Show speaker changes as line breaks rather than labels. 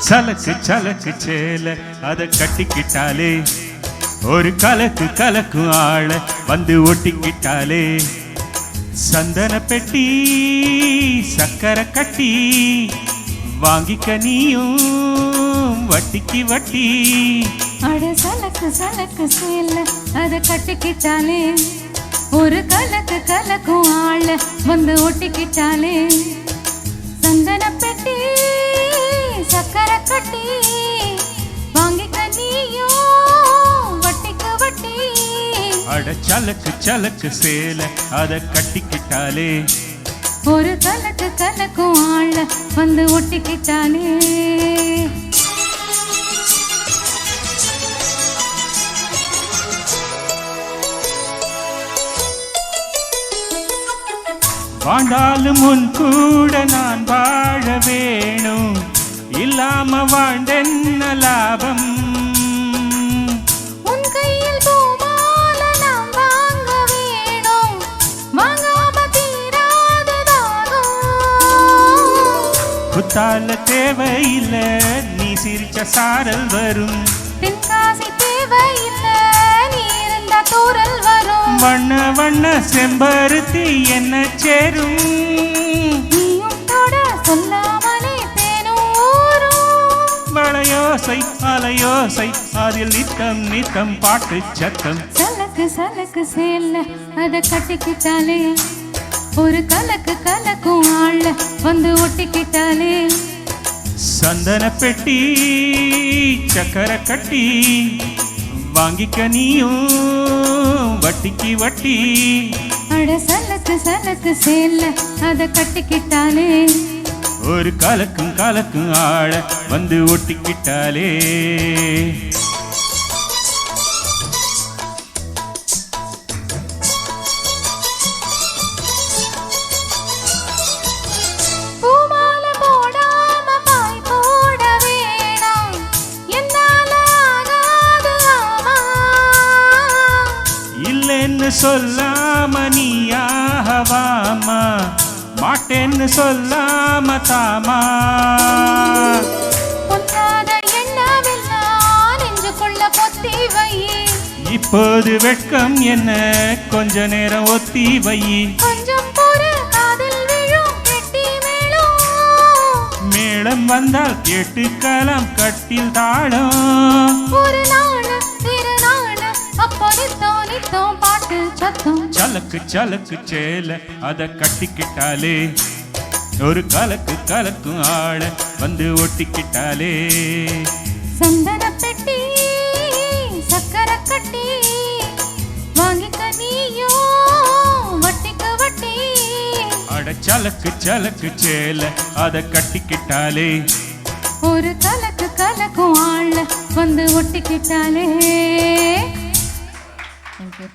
சலக்கு சலக்கு சேல அத கட்டிக்கிட்டாலே ஒரு கலக்கு கலக்கும் ஆள வந்து ஒட்டிக்கிட்டாலே சந்தன பெட்டி சக்கரை கட்டி வாங்கிக்க நீயும் வட்டிக்கு வட்டி.
அட சலக்கு சலக்கு சேல அத கட்டிக்கிட்டாலே ஒரு கலக்கு கலக்கும் ஆள வந்து ஒட்டிக்கிட்டாலே சந்தன பெட்டி சக்கரை கட்டி வாங்கிக்க நீயும் வட்டிக்கு வட்டி.
அட சலக்கு சலக்கு சேல அத கட்டிக்கிட்டாலே
ஒரு கலக்கு கலக்கும் ஆள வந்து ஒட்டிக்கிட்டாலே.
வாழ்ந்தாலும் முன் கூட நான் வாழ வேணும் இல்லாம வாழ்ந்தென்ன லாபம்.
உன் கையில் பூமால நாம் வாங்க வேணும் வாங்காம தீராததாகும்.
குத்தால தேவையில்ல நீ சிரிச்ச சாரல் வரும்.
தென்காசி தேவையில்ல நீ இருந்தா தூரல் வரும்.
வண்ண வண்ண செம்பருத்தி என்ன சேரும்.
நீயும் தொட சொல்லாமலே தேனூரும்.
மழையோசை அலையோசை அதில் நித்தம் நித்தம் பாட்டு சத்தம்.
சலக்கு சலக்கு சேல அத கட்டிக்கிட்டாலே ஒரு கலக்கு கலக்கும் ஆள வந்து ஒட்டிக்கிட்டாலே
சந்தன பெட்டி சக்கரை கட்டி வாங்கிக்க நீயும் வட்டிக்கு வட்டி.
அட சலக்கு சலக்கு சேல அத கட்டிக்கிட்டாலே
ஒரு கலக்கும் கலக்கும் ஆள வந்து ஒட்டிக்கிட்டாலே.
பூமால போடாம பாய் போட வேணாம் என்னால ஆகாது ஆமா.
இல்லைன்னு சொல்லாம நீயாகவாமா மாட்டேன்னு சொல்லாம தாமா.
பொன்னாத எண்ணமெல்லாம் நெஞ்சுக்குள்ள பொத்தி வை.
இப்போது வெட்கம் என்ன கொஞ்ச நேரம் ஒத்தி வை.
கொஞ்சம் பொறு காதில் விழும் கெட்டி மேளம்.
மேளம் வந்தால் கேட்டுக்கலாம் கட்டில் தாளம்.
ஒரு நாள் இரு நாள் அப்போ நித்தம் நித்தம் பாட்டு சத்தம்.
சலக்கு சலக்கு சேல அத கட்டிக்கிட்டாலே ஒரு கலக்கு கலக்கும் ஆள வந்து ஒட்டிக்கிட்டாலே
சந்தன பெட்டி சக்கரை கட்டி வாங்கிக்க நீயும் வட்டிக்கு வட்டி.
அட சலக்கு சலக்கு சேல அத கட்டிக்கிட்டாலே
ஒரு கலக்கு கலக்கும் ஆள வந்து ஒட்டிக்கிட்டாலே.